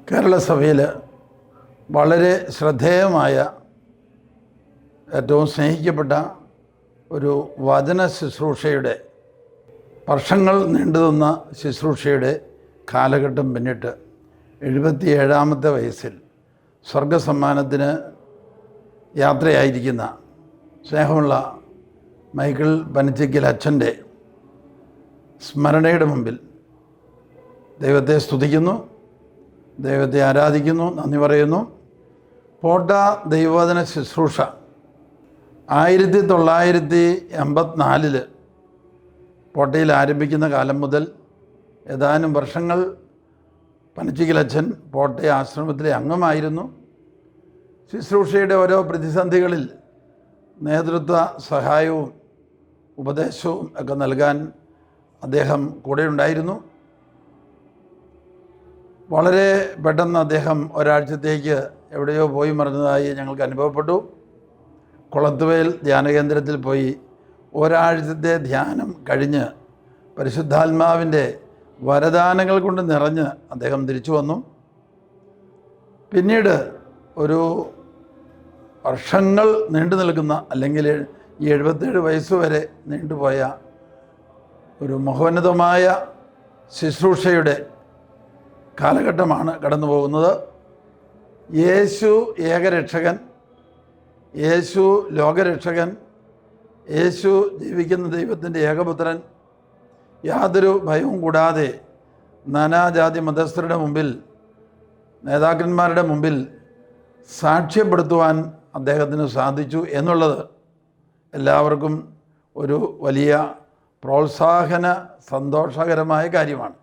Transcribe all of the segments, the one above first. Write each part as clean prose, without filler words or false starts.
കേരള സഭയിൽ വളരെ ശ്രദ്ധേയമായ ഏറ്റവും സ്നേഹിക്കപ്പെട്ട ഒരു വചന ശുശ്രൂഷയുടെ വർഷങ്ങൾ നീണ്ടുനിന്ന ശുശ്രൂഷയുടെ കാലഘട്ടം പിന്നിട്ട് 77ാമത്തെ വയസ്സിൽ സ്വർഗസമ്മാനത്തിന് യാത്രയായിരിക്കുന്ന സ്നേഹമുള്ള മൈക്കിൾ പനച്ചിക്കൽ അച്ഛൻ്റെ സ്മരണയുടെ മുമ്പിൽ ദൈവത്തെ സ്തുതിക്കുന്നു, ദൈവത്തെ ആരാധിക്കുന്നു, നന്ദി പറയുന്നു. പോട്ട ദൈവവചന ശുശ്രൂഷ 1984 പോട്ടയിൽ ആരംഭിക്കുന്ന കാലം മുതൽ ഏതാനും വർഷങ്ങൾ പനച്ചിക്കൽ അച്ഛൻ പോട്ട ആശ്രമത്തിലെ അംഗമായിരുന്നു. ശുശ്രൂഷയുടെ ഓരോ പ്രതിസന്ധികളിൽ നേതൃത്വ സഹായവും ഉപദേശവും ഒക്കെ നൽകാൻ അദ്ദേഹം കൂടെ ഉണ്ടായിരുന്നു. വളരെ പെട്ടെന്ന് അദ്ദേഹം ഒരാഴ്ചത്തേക്ക് എവിടെയോ പോയി മറന്നതായി ഞങ്ങൾക്ക് അനുഭവപ്പെട്ടു. കുളത്തുവയൽ ധ്യാനകേന്ദ്രത്തിൽ പോയി ഒരാഴ്ചത്തെ ധ്യാനം കഴിഞ്ഞ് പരിശുദ്ധാത്മാവിൻ്റെ വരദാനങ്ങൾ കൊണ്ട് നിറഞ്ഞ് അദ്ദേഹം തിരിച്ചു വന്നു. പിന്നീട് ഒരു വർഷങ്ങൾ നീണ്ടു നിൽക്കുന്ന, അല്ലെങ്കിൽ ഈ 77 വയസ്സ് വരെ നീണ്ടുപോയ ഒരു മഹോന്നതമായ ശുശ്രൂഷയുടെ കാലഘട്ടമാണ് കടന്നു പോകുന്നത്. യേശു ഏകരക്ഷകൻ, യേശു ലോകരക്ഷകൻ, യേശു ജീവിക്കുന്ന ദൈവത്തിൻ്റെ ഏകപുത്രൻ, യാതൊരു ഭയവും കൂടാതെ നാനാജാതി മതസ്ഥരുടെ മുമ്പിൽ, നേതാക്കന്മാരുടെ മുമ്പിൽ സാക്ഷ്യപ്പെടുത്തുവാൻ അദ്ദേഹത്തിന് സാധിച്ചു എന്നുള്ളത് എല്ലാവർക്കും ഒരു വലിയ പ്രോത്സാഹന സന്തോഷകരമായ കാര്യമാണ്.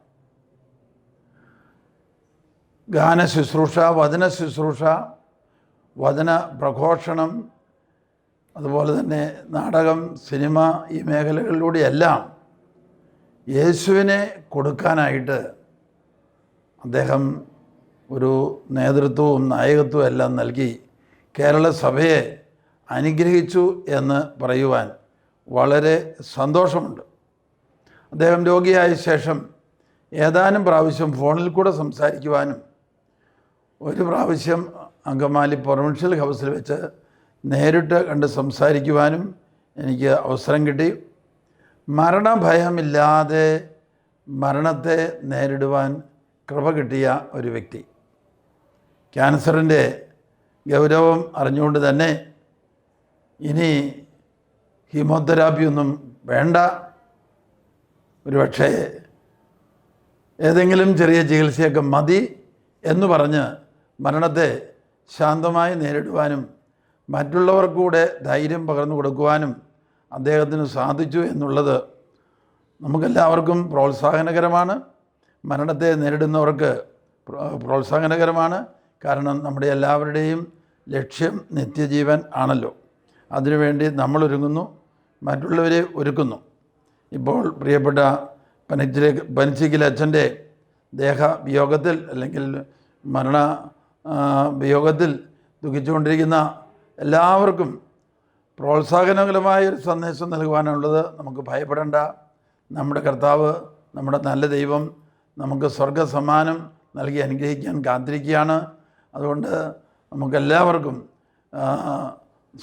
ഗാന ശുശ്രൂഷ, വചന ശുശ്രൂഷ, വചന പ്രഘോഷണം, അതുപോലെ തന്നെ നാടകം, സിനിമ, ഈ മേഖലകളിലൂടെയെല്ലാം യേശുവിനെ കൊടുക്കാനായിട്ട് അദ്ദേഹം ഒരു നേതൃത്വവും നായകത്വവും എല്ലാം നൽകി കേരള സഭയെ അനുഗ്രഹിച്ചു എന്ന് പറയുവാൻ വളരെ സന്തോഷമുണ്ട്. അദ്ദേഹം രോഗിയായ ശേഷം ഏതാനും പ്രാവശ്യം ഫോണിൽ കൂടെ സംസാരിക്കുവാനും, ഒരു പ്രാവശ്യം അങ്കമാലി പ്രൊവിൻഷ്യൽ ഹൗസിൽ വെച്ച് നേരിട്ട് കണ്ട് സംസാരിക്കുവാനും എനിക്ക് അവസരം കിട്ടി. മരണഭയമില്ലാതെ മരണത്തെ നേരിടുവാൻ കൃപ കിട്ടിയ ഒരു വ്യക്തി. ക്യാൻസറിൻ്റെ ഗൗരവം അറിഞ്ഞുകൊണ്ട് തന്നെ ഇനി കീമോതെറാപ്പിയൊന്നും വേണ്ട, ഒരുപക്ഷേ ഏതെങ്കിലും ചെറിയ ചികിത്സയൊക്കെ മതി എന്ന് പറഞ്ഞ് മരണത്തെ ശാന്തമായി നേരിടുവാനും മറ്റുള്ളവർക്കൂടെ ധൈര്യം പകർന്നു കൊടുക്കുവാനും അദ്ദേഹത്തിന് സാധിച്ചു എന്നുള്ളത് നമുക്കെല്ലാവർക്കും പ്രോത്സാഹനകരമാണ്. മരണത്തെ നേരിടുന്നവർക്ക് പ്രോത്സാഹനകരമാണ്. കാരണം നമ്മുടെ എല്ലാവരുടെയും ലക്ഷ്യം നിത്യജീവൻ ആണല്ലോ. അതിനുവേണ്ടി നമ്മൾ ഒരുങ്ങുന്നു, മറ്റുള്ളവരെ ഒരുക്കുന്നു. ഇപ്പോൾ പ്രിയപ്പെട്ട പനച്ചിക്കൽ അച്ഛൻ്റെ ദേഹവിയോഗത്തിൽ, അല്ലെങ്കിൽ മരണ വിയോഗത്തിൽ ദുഃഖിച്ചുകൊണ്ടിരിക്കുന്ന എല്ലാവർക്കും പ്രോത്സാഹനകരമായൊരു സന്ദേശം നൽകുവാനുള്ളത്. നമുക്ക് ഭയപ്പെടേണ്ട, നമ്മുടെ കർത്താവ്, നമ്മുടെ നല്ല ദൈവം നമുക്ക് സ്വർഗസമ്മാനം നൽകി അനുഗ്രഹിക്കാൻ കാത്തിരിക്കുകയാണ്. അതുകൊണ്ട് നമുക്കെല്ലാവർക്കും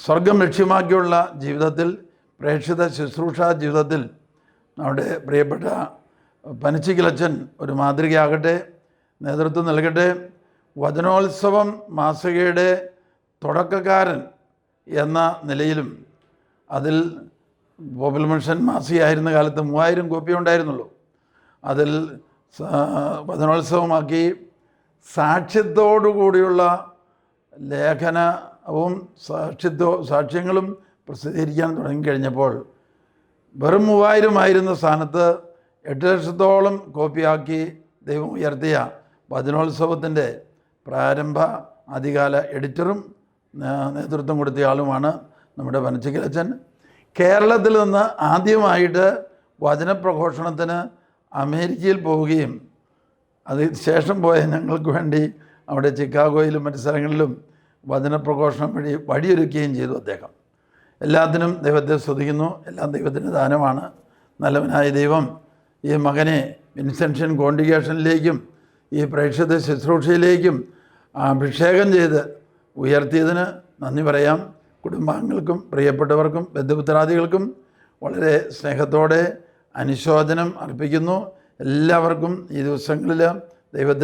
സ്വർഗം ലക്ഷ്യമാക്കിയുള്ള ജീവിതത്തിൽ, പ്രേക്ഷിത ശുശ്രൂഷ ജീവിതത്തിൽ നമ്മുടെ പ്രിയപ്പെട്ട പനച്ചിക്കൽ അച്ഛൻ ഒരു മാതൃകയാകട്ടെ, നേതൃത്വം നൽകട്ടെ. വചനോത്സവം മാസികയുടെ തുടക്കക്കാരൻ എന്ന നിലയിലും, അതിൽ പോപ്പുലർ മിഷൻ മാസികയായിരുന്ന കാലത്ത് 3000 കോപ്പി ഉണ്ടായിരുന്നുള്ളൂ. അതിൽ വചനോത്സവമാക്കി സാക്ഷ്യത്തോടുകൂടിയുള്ള ലേഖനവും സാക്ഷ്യങ്ങളും പ്രസിദ്ധീകരിക്കാൻ തുടങ്ങിക്കഴിഞ്ഞപ്പോൾ വെറും 3000 ആയിരുന്ന സ്ഥാനത്ത് 8 ലക്ഷത്തോളം കോപ്പിയാക്കി ദൈവം ഉയർത്തിയ വചനോത്സവത്തിൻ്റെ പ്രാരംഭ ആദ്യകാല എഡിറ്ററും നേതൃത്വം കൊടുത്തയാളുമാണ് നമ്മുടെ പനച്ചിക്കൽ അച്ഛൻ. കേരളത്തിൽ നിന്ന് ആദ്യമായിട്ട് വചനപ്രഘോഷണത്തിന് അമേരിക്കയിൽ പോവുകയും അതിനുശേഷം പോയ ഞങ്ങൾക്ക് വേണ്ടി അവിടെ ചിക്കാഗോയിലും മറ്റു സ്ഥലങ്ങളിലും വചനപ്രഘോഷണം വഴിയൊരുക്കുകയും ചെയ്തു അദ്ദേഹം. എല്ലാത്തിനും ദൈവത്തെ സ്തുതിക്കുന്നു. എല്ലാം ദൈവത്തിൻ്റെ ദാനമാണ്. നല്ലവനായ ദൈവം ഈ മകനെ വിൻസെൻഷൻ കോൺഗ്രിഗേഷനിലേക്കും ഈ പ്രേക്ഷിത ശുശ്രൂഷയിലേക്കും അഭിഷേകം ചെയ്ത് ഉയർത്തിയതിന് നന്ദി പറയാം. കുടുംബാംഗങ്ങൾക്കും പ്രിയപ്പെട്ടവർക്കും ബന്ധുമിത്രാദികൾക്കും വളരെ സ്നേഹത്തോടെ അനുശോചനം അർപ്പിക്കുന്നു. എല്ലാവർക്കും ഈ ദിവസങ്ങളിൽ ദൈവത്തിൻ്റെ